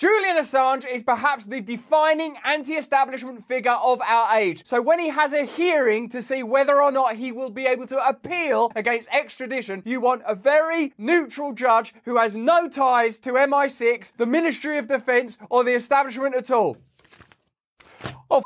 Julian Assange is perhaps the defining anti-establishment figure of our age. So when he has a hearing to see whether or not he will be able to appeal against extradition, you want a very neutral judge who has no ties to MI6, the Ministry of Defence, or the establishment at all. Oh,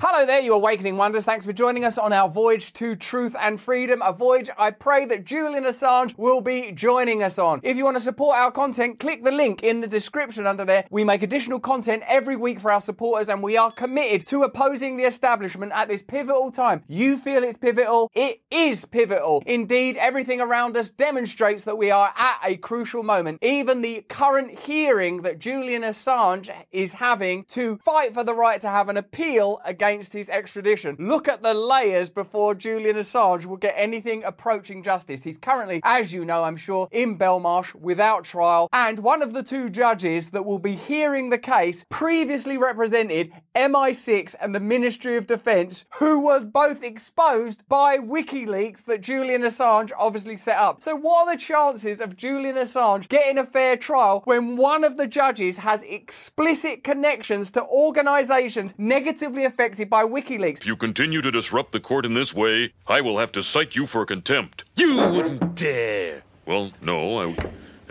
Hello there, you Awakening Wonders. Thanks for joining us on our voyage to truth and freedom, a voyage I pray that Julian Assange will be joining us on. If you want to support our content, click the link in the description under there. We make additional content every week for our supporters, and we are committed to opposing the establishment at this pivotal time. You feel it's pivotal? It is pivotal. Indeed, everything around us demonstrates that we are at a crucial moment. Even the current hearing that Julian Assange is having to fight for the right to have an appeal against his extradition. Look at the layers before Julian Assange will get anything approaching justice. He's currently, as you know, I'm sure, in Belmarsh without trial, and one of the two judges that will be hearing the case previously represented MI6 and the Ministry of Defence, who were both exposed by WikiLeaks that Julian Assange obviously set up. So what are the chances of Julian Assange getting a fair trial when one of the judges has explicit connections to organisations negatively affected by WikiLeaks? If you continue to disrupt the court in this way, I will have to cite you for contempt. You wouldn't dare. Well, no,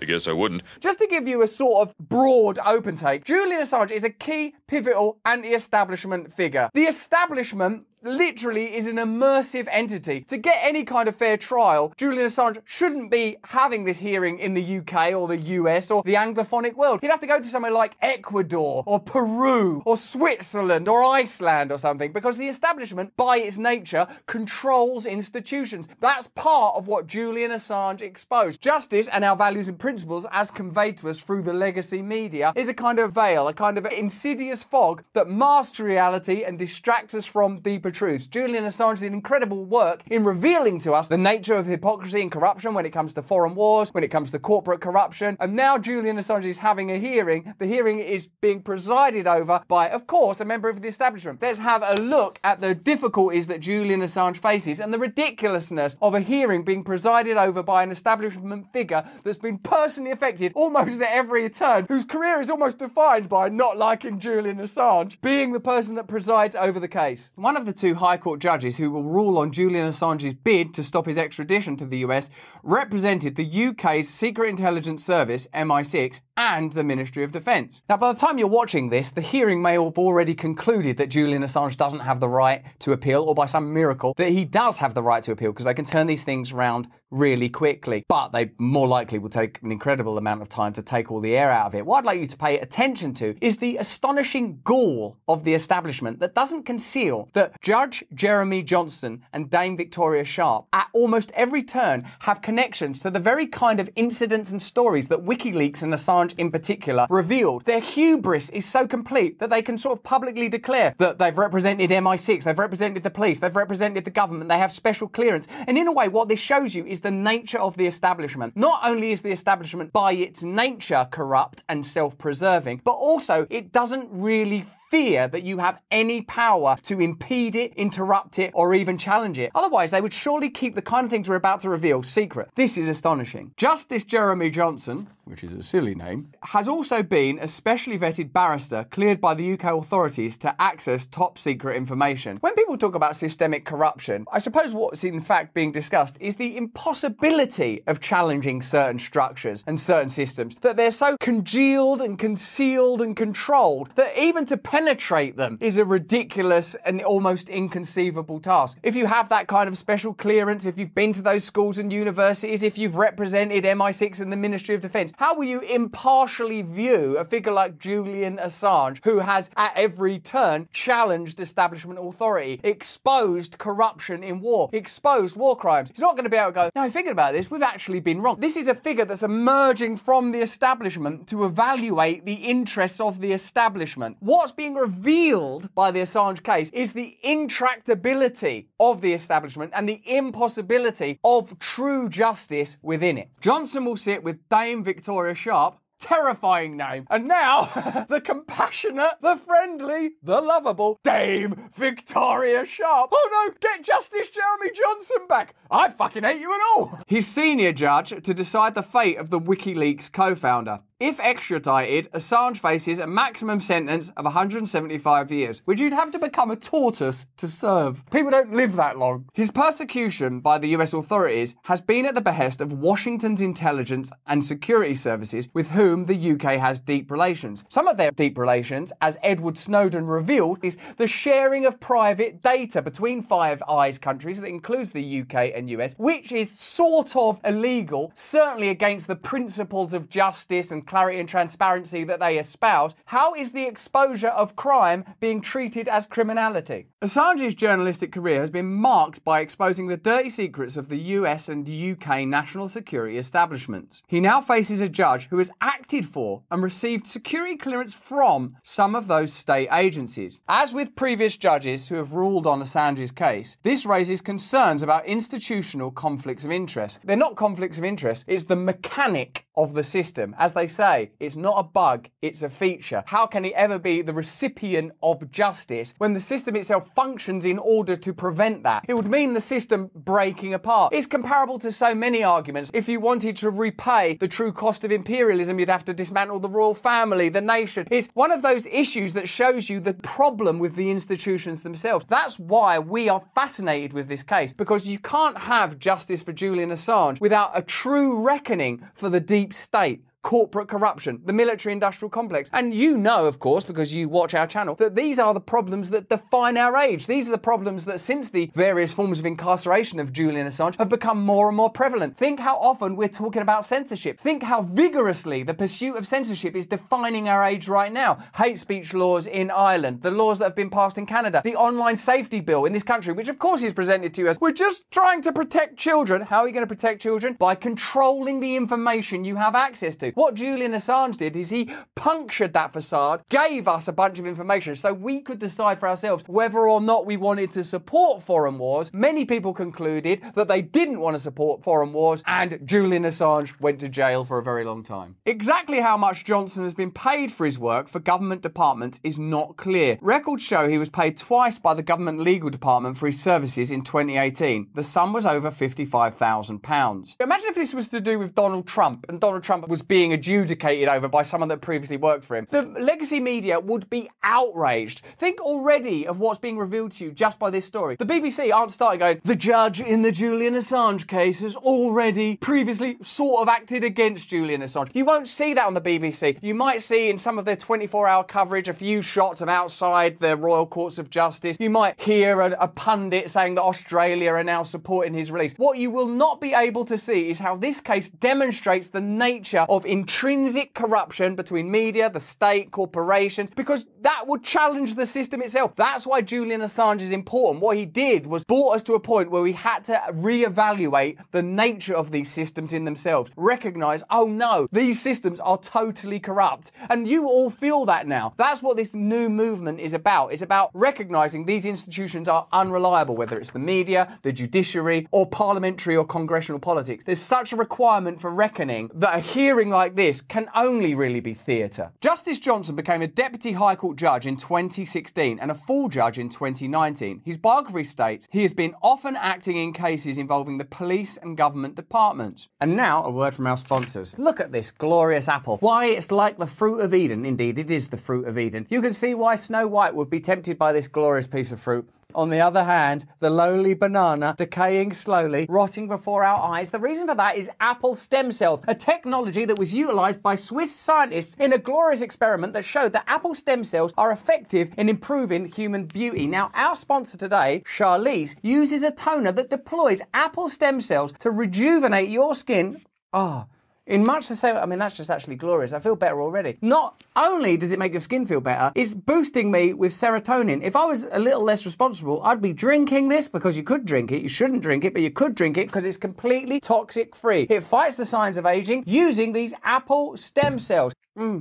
I guess I wouldn't. Just to give you a sort of broad open take, Julian Assange is a key, pivotal, anti-establishment figure. The establishment literally is an immersive entity. To get any kind of fair trial, Julian Assange shouldn't be having this hearing in the UK or the US or the Anglophonic world. He'd have to go to somewhere like Ecuador or Peru or Switzerland or Iceland or something, because the establishment, by its nature, controls institutions. That's part of what Julian Assange exposed. Justice and our values and principles, as conveyed to us through the legacy media, is a kind of veil, a kind of insidious fog that masks reality and distracts us from deeper truths. Julian Assange did incredible work in revealing to us the nature of hypocrisy and corruption when it comes to foreign wars, when it comes to corporate corruption, and now Julian Assange is having a hearing. The hearing is being presided over by, of course, a member of the establishment. Let's have a look at the difficulties that Julian Assange faces and the ridiculousness of a hearing being presided over by an establishment figure that's been personally affected almost at every turn, whose career is almost defined by not liking Julian Assange being the person that presides over the case. One of the two High Court judges who will rule on Julian Assange's bid to stop his extradition to the US represented the UK's Secret Intelligence Service, MI6, and the Ministry of Defence. Now, by the time you're watching this, the hearing may have already concluded that Julian Assange doesn't have the right to appeal, or by some miracle that he does have the right to appeal, because they can turn these things around really quickly. But they more likely will take an incredible amount of time to take all the air out of it. What I'd like you to pay attention to is the astonishing gall of the establishment that doesn't conceal that Judge Jeremy Johnson and Dame Victoria Sharp at almost every turn have connections to the very kind of incidents and stories that WikiLeaks and Assange in particular revealed. Their hubris is so complete that they can sort of publicly declare that they've represented MI6, they've represented the police, they've represented the government, they have special clearance. And in a way, what this shows you is the nature of the establishment. Not only is the establishment by its nature corrupt and self-preserving, but also it doesn't really fear that you have any power to impede it, interrupt it, or even challenge it. Otherwise, they would surely keep the kind of things we're about to reveal secret. This is astonishing. Justice Jeremy Johnson, which is a silly name, has also been a specially vetted barrister cleared by the UK authorities to access top secret information. When people talk about systemic corruption, I suppose what's in fact being discussed is the impossibility of challenging certain structures and certain systems, that they're so congealed and concealed and controlled that even to penetrate them is a ridiculous and almost inconceivable task. If you have that kind of special clearance, if you've been to those schools and universities, if you've represented MI6 and the Ministry of Defence, how will you impartially view a figure like Julian Assange, who has at every turn challenged establishment authority, exposed corruption in war, exposed war crimes? He's not going to be able to go, no, thinking about this, we've actually been wrong. This is a figure that's emerging from the establishment to evaluate the interests of the establishment. What's being revealed by the Assange case is the intractability of the establishment and the impossibility of true justice within it. Johnson will sit with Dame Victoria Sharp, terrifying name, and now the compassionate, the friendly, the lovable Dame Victoria Sharp. Oh no, get Justice Jeremy Johnson back. I fucking hate you and all. His senior judge to decide the fate of the WikiLeaks co-founder. If extradited, Assange faces a maximum sentence of 175 years, which you'd have to become a tortoise to serve. People don't live that long. His persecution by the US authorities has been at the behest of Washington's intelligence and security services, with whom the UK has deep relations. Some of their deep relations, as Edward Snowden revealed, is the sharing of private data between Five Eyes countries, that includes the UK and US, which is sort of illegal, certainly against the principles of justice and clarity and transparency that they espouse. How is the exposure of crime being treated as criminality? Assange's journalistic career has been marked by exposing the dirty secrets of the US and UK national security establishments. He now faces a judge who has acted for and received security clearance from some of those state agencies. As with previous judges who have ruled on Assange's case, this raises concerns about institutional conflicts of interest. They're not conflicts of interest, it's the mechanic of the system. As they say, it's not a bug, it's a feature. How can he ever be the recipient of justice when the system itself functions in order to prevent that? It would mean the system breaking apart. It's comparable to so many arguments. If you wanted to repay the true cost of imperialism, you'd have to dismantle the royal family, the nation. It's one of those issues that shows you the problem with the institutions themselves. That's why we are fascinated with this case, because you can't have justice for Julian Assange without a true reckoning for the deep state, corporate corruption, the military-industrial complex. And you know, of course, because you watch our channel, that these are the problems that define our age. These are the problems that, since the various forms of incarceration of Julian Assange, have become more and more prevalent. Think how often we're talking about censorship. Think how vigorously the pursuit of censorship is defining our age right now. Hate speech laws in Ireland, the laws that have been passed in Canada, the online safety bill in this country, which of course is presented to you as, we're just trying to protect children. How are you going to protect children? By controlling the information you have access to. What Julian Assange did is he punctured that facade, gave us a bunch of information so we could decide for ourselves whether or not we wanted to support foreign wars. Many people concluded that they didn't want to support foreign wars, and Julian Assange went to jail for a very long time. Exactly how much Johnson has been paid for his work for government departments is not clear. Records show he was paid twice by the government legal department for his services in 2018. The sum was over £55,000. Imagine if this was to do with Donald Trump, and Donald Trump was being adjudicated over by someone that previously worked for him. The legacy media would be outraged. Think already of what's being revealed to you just by this story. The BBC aren't starting going, the judge in the Julian Assange case has already previously sort of acted against Julian Assange. You won't see that on the BBC. You might see in some of their 24-hour coverage a few shots of outside the Royal Courts of Justice. You might hear a pundit saying that Australia are now supporting his release. What you will not be able to see is how this case demonstrates the nature of intrinsic corruption between media, the state, corporations, because that would challenge the system itself. That's why Julian Assange is important. What he did was brought us to a point where we had to reevaluate the nature of these systems in themselves. Recognize, oh no, these systems are totally corrupt. And you all feel that now. That's what this new movement is about. It's about recognizing these institutions are unreliable, whether it's the media, the judiciary, or parliamentary or congressional politics. There's such a requirement for reckoning that a hearing like this can only really be theatre. Justice Johnson became a Deputy High Court judge in 2016 and a full judge in 2019. His biography states he has been often acting in cases involving the police and government departments. And now a word from our sponsors. Look at this glorious apple. Why, it's like the fruit of Eden. Indeed, it is the fruit of Eden. You can see why Snow White would be tempted by this glorious piece of fruit. On the other hand, the lowly banana, decaying slowly, rotting before our eyes. The reason for that is apple stem cells, a technology that was utilised by Swiss scientists in a glorious experiment that showed that apple stem cells are effective in improving human beauty. Now, our sponsor today, Charlize, uses a toner that deploys apple stem cells to rejuvenate your skin. In much the same, I mean, that's just actually glorious. I feel better already. Not only does it make your skin feel better, it's boosting me with serotonin. If I was a little less responsible, I'd be drinking this because you could drink it. You shouldn't drink it, but you could drink it because it's completely toxic free. It fights the signs of aging using these apple stem cells.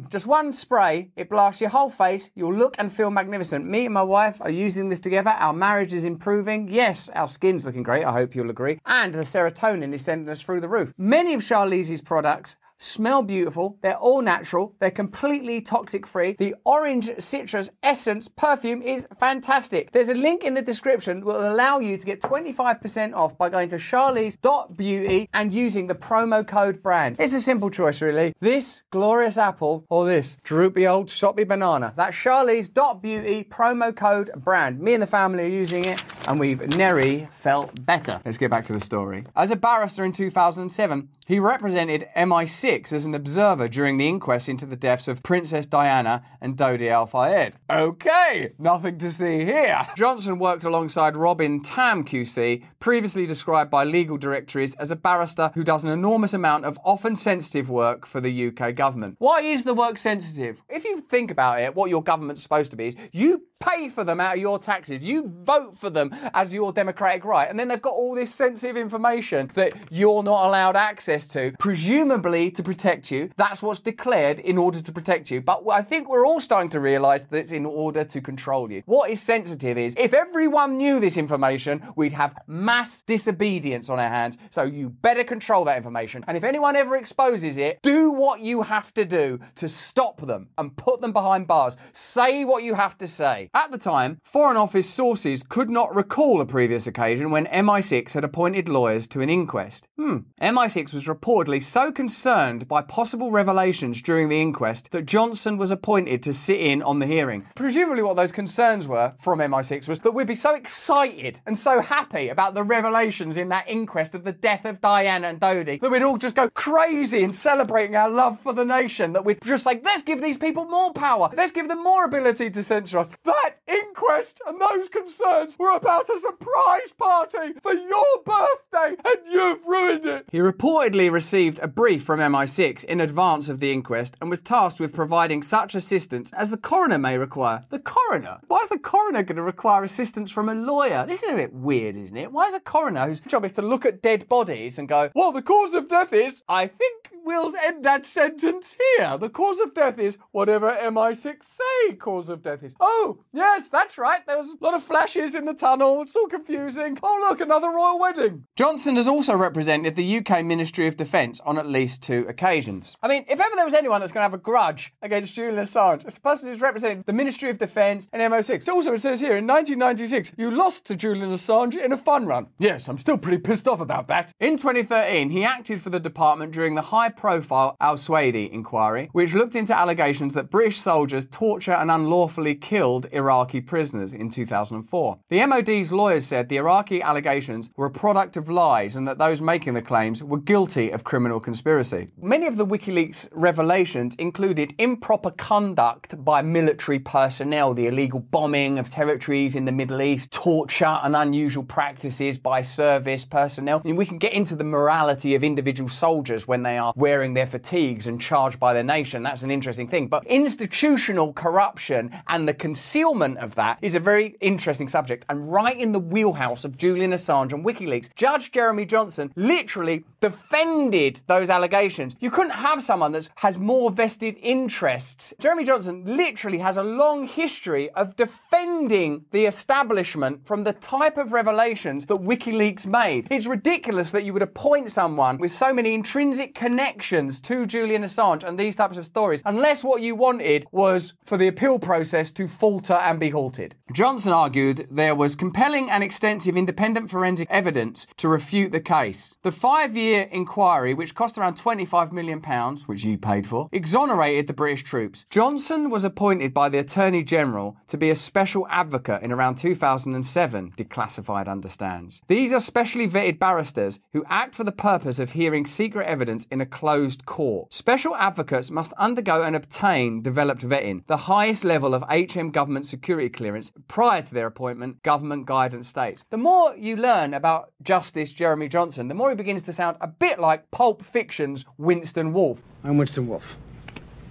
Just one spray, it blasts your whole face, you'll look and feel magnificent. Me and my wife are using this together, our marriage is improving. Yes, our skin's looking great, I hope you'll agree. And the serotonin is sending us through the roof. Many of Charlize's products smell beautiful, they're all natural, they're completely toxic free. The orange citrus essence perfume is fantastic. There's a link in the description that will allow you to get 25% off by going to charlies.beauty and using the promo code BRAND. It's a simple choice really. This glorious apple or this droopy old soppy banana. That's charlies.beauty, promo code BRAND. Me and the family are using it and we've nearly felt better. Let's get back to the story. As a barrister in 2007, he represented MI6 as an observer during the inquest into the deaths of Princess Diana and Dodi Al-Fayed. Okay, nothing to see here. Johnson worked alongside Robin Tam QC, previously described by legal directories as a barrister who does an enormous amount of often sensitive work for the UK government. Why is the work sensitive? If you think about it, what your government's supposed to be is you pay for them out of your taxes. You vote for them as your democratic right. And then they've got all this sensitive information that you're not allowed access to, presumably to protect you. That's what's declared in order to protect you. But I think we're all starting to realise that it's in order to control you. What is sensitive is, if everyone knew this information, we'd have mass disobedience on our hands. So you better control that information. And if anyone ever exposes it, do what you have to do to stop them and put them behind bars. Say what you have to say. At the time, Foreign Office sources could not recall a previous occasion when MI6 had appointed lawyers to an inquest. MI6 was reportedly so concerned by possible revelations during the inquest that Johnson was appointed to sit in on the hearing. Presumably what those concerns were from MI6 was that we'd be so excited and so happy about the revelations in that inquest of the death of Diana and Dodi that we'd all just go crazy in celebrating our love for the nation, that we'd just like, let's give these people more power, let's give them more ability to censor us. That inquest and those concerns were about a surprise party for your birthday and you've ruined it. He reportedly received a brief from MI6 in advance of the inquest and was tasked with providing such assistance as the coroner may require. The coroner? Why is the coroner going to require assistance from a lawyer? This is a bit weird, isn't it? Why is a coroner, whose job is to look at dead bodies and go, well, the cause of death is, I think we'll end that sentence here. The cause of death is whatever MI6 say cause of death is. Oh, yes, that's right. There was a lot of flashes in the tunnel. It's all confusing. Oh, look, another royal wedding. Johnson has also represented the UK Ministry of Defence on at least 2 occasions. I mean, if ever there was anyone that's going to have a grudge against Julian Assange, it's the person who's represented the Ministry of Defence and MI6. Also, it says here, in 1996, you lost to Julian Assange in a fun run. Yes, I'm still pretty pissed off about that. In 2013, he acted for the department during the high-profile Al-Swadi inquiry, which looked into allegations that British soldiers torture and unlawfully killed Iraqi prisoners in 2004. The MOD's lawyers said the Iraqi allegations were a product of lies and that those making the claims were guilty of criminal conspiracy. Many of the WikiLeaks revelations included improper conduct by military personnel, the illegal bombing of territories in the Middle East, torture and unusual practices by service personnel. I mean, we can get into the morality of individual soldiers when they are wearing their fatigues and charged by their nation. That's an interesting thing. But institutional corruption and the concealment of that is a very interesting subject, and right in the wheelhouse of Julian Assange and WikiLeaks. Judge Jeremy Johnson literally defended those allegations. You couldn't have someone that has more vested interests. Jeremy Johnson literally has a long history of defending the establishment from the type of revelations that WikiLeaks made. It's ridiculous that you would appoint someone with so many intrinsic connections to Julian Assange and these types of stories, unless what you wanted was for the appeal process to falter and be halted. Johnson argued there was compelling and extensive independent forensic evidence to refute the case. The 5-year inquiry, which cost around £25 million, which you paid for, exonerated the British troops. Johnson was appointed by the Attorney General to be a special advocate in around 2007, Declassified understands. These are specially vetted barristers who act for the purpose of hearing secret evidence in a closed court. Special advocates must undergo and obtain developed vetting, the highest level of HM government security clearance prior to their appointment, government guidance states. The more you learn about Justice Jeremy Johnson, the more he begins to sound a bit like Pulp Fiction's Winston Wolfe. I'm Winston Wolfe.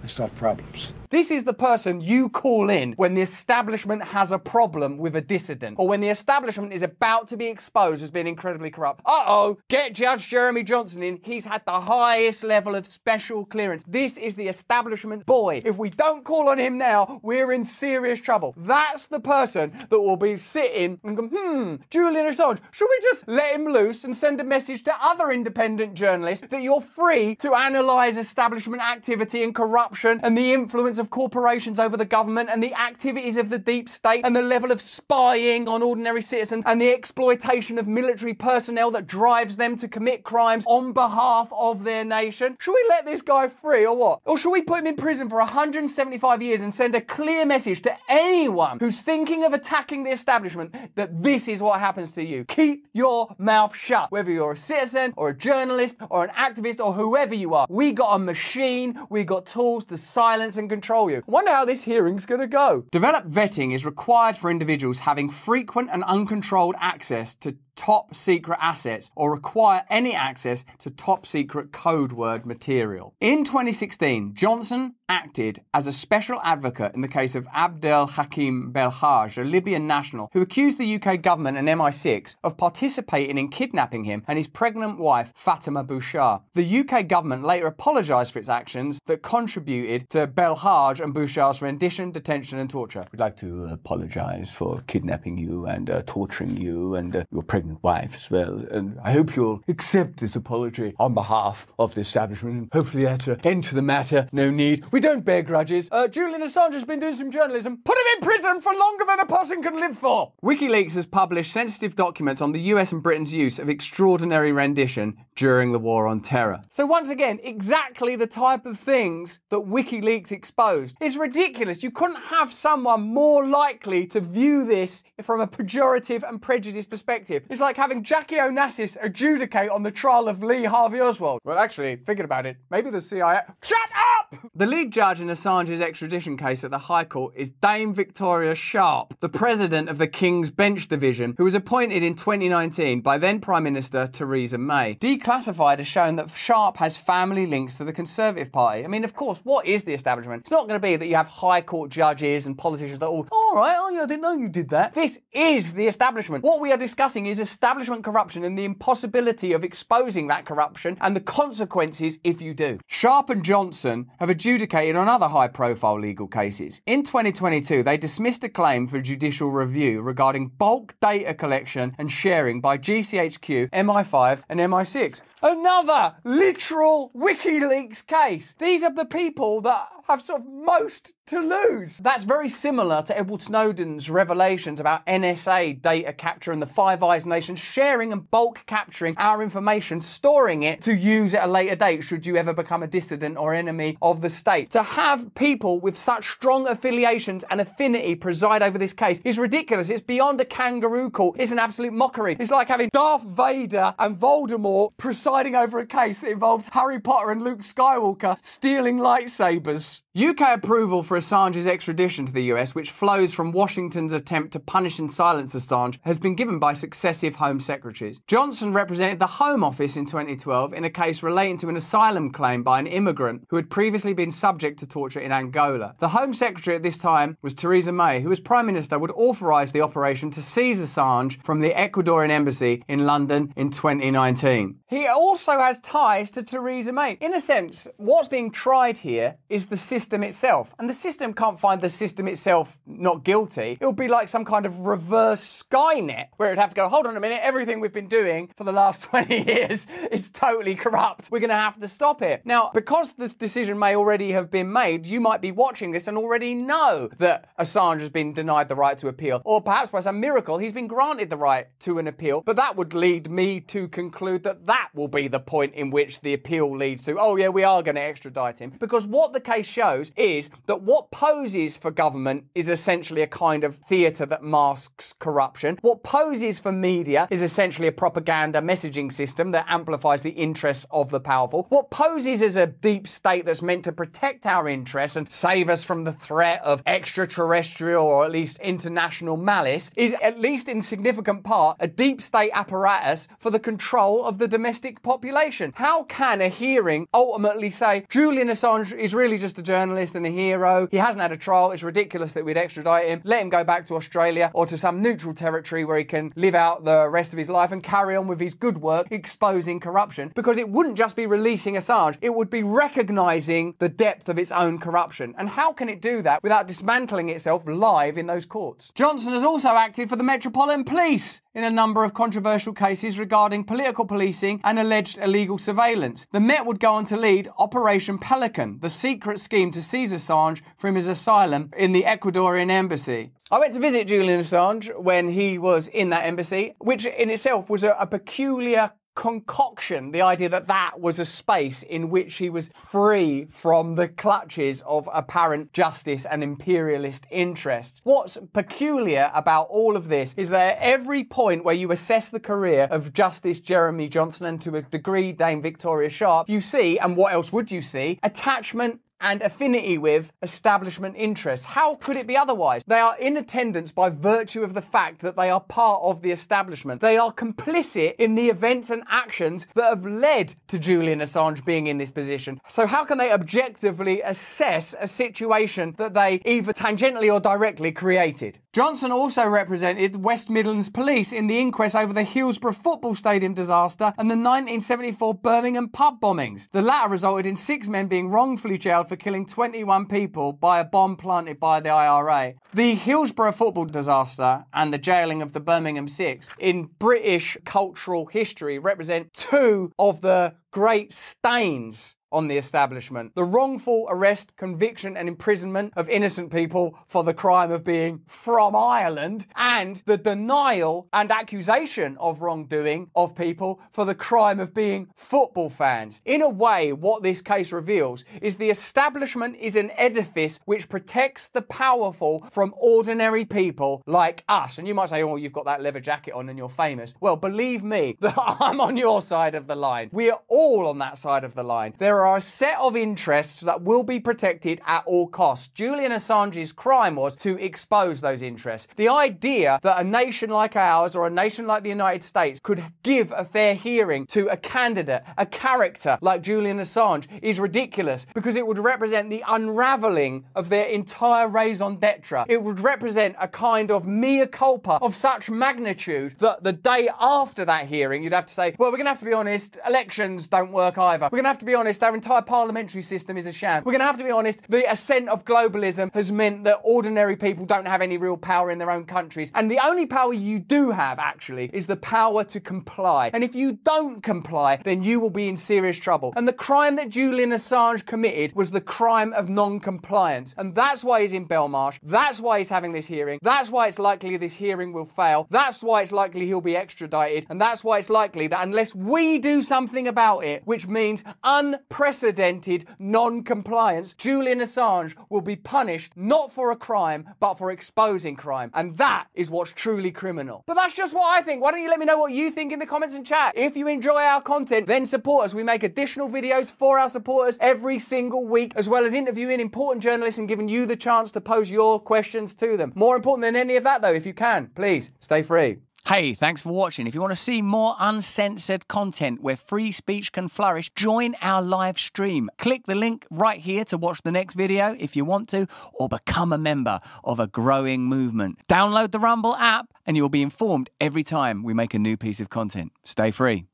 I solve problems. This is the person you call in when the establishment has a problem with a dissident, or when the establishment is about to be exposed as being incredibly corrupt. Uh-oh, get Judge Jeremy Johnson in. He's had the highest level of special clearance. This is the establishment boy. If we don't call on him now, we're in serious trouble. That's the person that will be sitting and go, Julian Assange, should we just let him loose and send a message to other independent journalists that you're free to analyse establishment activity and corruption and the influence of corporations over the government and the activities of the deep state and the level of spying on ordinary citizens and the exploitation of military personnel that drives them to commit crimes on behalf of their nation? Should we let this guy free or what? Or should we put him in prison for 175 years and send a clear message to anyone who's thinking of attacking the establishment that this is what happens to you? Keep your mouth shut. Whether you're a citizen or a journalist or an activist or whoever you are, we got a machine, we got tools to silence and control you. I wonder how this hearing's going to go. Developed vetting is required for individuals having frequent and uncontrolled access to top secret assets or require any access to top secret code word material. In 2016, Johnson acted as a special advocate in the case of Abdel Hakim Belhaj, a Libyan national who accused the UK government and MI6 of participating in kidnapping him and his pregnant wife Fatima Bouchard. The UK government later apologised for its actions that contributed to Belhaj and Bouchard's rendition, detention and torture. We'd like to apologise for kidnapping you and torturing you and your pregnant wife as well, and I hope you'll accept this apology on behalf of the establishment. Hopefully that's an end to the matter. No need. We don't bear grudges. Julian Assange has been doing some journalism. Put him in prison for longer than a person can live for. WikiLeaks has published sensitive documents on the US and Britain's use of extraordinary rendition during the War on Terror. So once again, exactly the type of things that WikiLeaks exposed. It's ridiculous. You couldn't have someone more likely to view this from a pejorative and prejudiced perspective. It's like having Jackie Onassis adjudicate on the trial of Lee Harvey Oswald. Well, actually, thinking about it, maybe the CIA... Shut up! The lead judge in Assange's extradition case at the High Court is Dame Victoria Sharp, the president of the King's Bench Division, who was appointed in 2019 by then Prime Minister Theresa May. Declassified has shown that Sharp has family links to the Conservative Party. I mean, of course, what is the establishment? It's not going to be that you have High Court judges and politicians that all right, oh yeah, I didn't know you did that. This is the establishment. What we are discussing is establishment corruption and the impossibility of exposing that corruption and the consequences if you do. Sharp and Johnson have adjudicated on other high-profile legal cases. In 2022, they dismissed a claim for judicial review regarding bulk data collection and sharing by GCHQ, MI5 and MI6. Another literal WikiLeaks case. These are the people that have sort of most to lose. That's very similar to Edward Snowden's revelations about NSA data capture and the Five Eyes nations sharing and bulk capturing our information, storing it to use at a later date should you ever become a dissident or enemy of the state. To have people with such strong affiliations and affinity preside over this case is ridiculous. It's beyond a kangaroo court. It's an absolute mockery. It's like having Darth Vader and Voldemort presiding over a case that involved Harry Potter and Luke Skywalker stealing lightsabers. UK approval for Assange's extradition to the US, which flows from Washington's attempt to punish and silence Assange, has been given by successive Home Secretaries. Johnson represented the Home Office in 2012 in a case relating to an asylum claim by an immigrant who had previously been subject to torture in Angola. The Home Secretary at this time was Theresa May, who as Prime Minister would authorise the operation to seize Assange from the Ecuadorian embassy in London in 2019. He also has ties to Theresa May. In a sense, what's being tried here is the system itself, and the system can't find the system itself not guilty. It'll be like some kind of reverse Skynet, where it'd have to go, hold on a minute, everything we've been doing for the last 20 years is totally corrupt. We're going to have to stop it. Now, because this decision may already have been made, you might be watching this and already know that Assange has been denied the right to appeal, or perhaps by some miracle he's been granted the right to an appeal, but that would lead me to conclude that that will be the point in which the appeal leads to, oh yeah, we are going to extradite him, because what the case shows is that what poses for government is essentially essentially a kind of theatre that masks corruption. What poses for media is essentially a propaganda messaging system that amplifies the interests of the powerful. What poses as a deep state that's meant to protect our interests and save us from the threat of extraterrestrial or at least international malice is, at least in significant part, a deep state apparatus for the control of the domestic population. How can a hearing ultimately say Julian Assange is really just a journalist and a hero, he hasn't had a trial, it's ridiculous that we'd extradite him, let him go back to Australia or to some neutral territory where he can live out the rest of his life and carry on with his good work exposing corruption? Because it wouldn't just be releasing Assange, it would be recognising the depth of its own corruption. And how can it do that without dismantling itself live in those courts? Johnson has also acted for the Metropolitan Police in a number of controversial cases regarding political policing and alleged illegal surveillance. The Met would go on to lead Operation Pelican, the secret scheme to seize Assange from his asylum in the Ecuadorian embassy. I went to visit Julian Assange when he was in that embassy, which in itself was a peculiar concoction, the idea that that was a space in which he was free from the clutches of apparent justice and imperialist interests. What's peculiar about all of this is that at every point where you assess the career of Justice Jeremy Johnson and to a degree Dame Victoria Sharp, you see, and what else would you see, attachment and affinity with establishment interests. How could it be otherwise? They are in attendance by virtue of the fact that they are part of the establishment. They are complicit in the events and actions that have led to Julian Assange being in this position. So how can they objectively assess a situation that they either tangentially or directly created? Johnson also represented West Midlands Police in the inquest over the Hillsborough football stadium disaster and the 1974 Birmingham pub bombings. The latter resulted in 6 men being wrongfully jailed for killing 21 people by a bomb planted by the IRA. The Hillsborough football disaster and the jailing of the Birmingham Six in British cultural history represent 2 of the great stains on the establishment. The wrongful arrest, conviction and imprisonment of innocent people for the crime of being from Ireland, and the denial and accusation of wrongdoing of people for the crime of being football fans. In a way, what this case reveals is the establishment is an edifice which protects the powerful from ordinary people like us. And you might say, oh, you've got that leather jacket on and you're famous. Well, believe me, that I'm on your side of the line. We are all on that side of the line. There are a set of interests that will be protected at all costs. Julian Assange's crime was to expose those interests. The idea that a nation like ours or a nation like the United States could give a fair hearing to a candidate, a character like Julian Assange is ridiculous, because it would represent the unravelling of their entire raison d'etre. It would represent a kind of mea culpa of such magnitude that the day after that hearing you'd have to say, well, we're going to have to be honest, elections don't work either. We're going to have to be honest, our entire parliamentary system is a sham. We're going to have to be honest, the ascent of globalism has meant that ordinary people don't have any real power in their own countries. And the only power you do have, actually, is the power to comply. And if you don't comply, then you will be in serious trouble. And the crime that Julian Assange committed was the crime of non-compliance. And that's why he's in Belmarsh. That's why he's having this hearing. That's why it's likely this hearing will fail. That's why it's likely he'll be extradited. And that's why it's likely that unless we do something about it, which means unprecedented non-compliance, Julian Assange will be punished not for a crime, but for exposing crime. And that is what's truly criminal. But that's just what I think. Why don't you let me know what you think in the comments and chat? If you enjoy our content, then support us. We make additional videos for our supporters every single week, as well as interviewing important journalists and giving you the chance to pose your questions to them. More important than any of that, though, if you can, please stay free. Hey, thanks for watching. If you want to see more uncensored content where free speech can flourish, join our live stream. Click the link right here to watch the next video if you want to, or become a member of a growing movement. Download the Rumble app and you'll be informed every time we make a new piece of content. Stay free.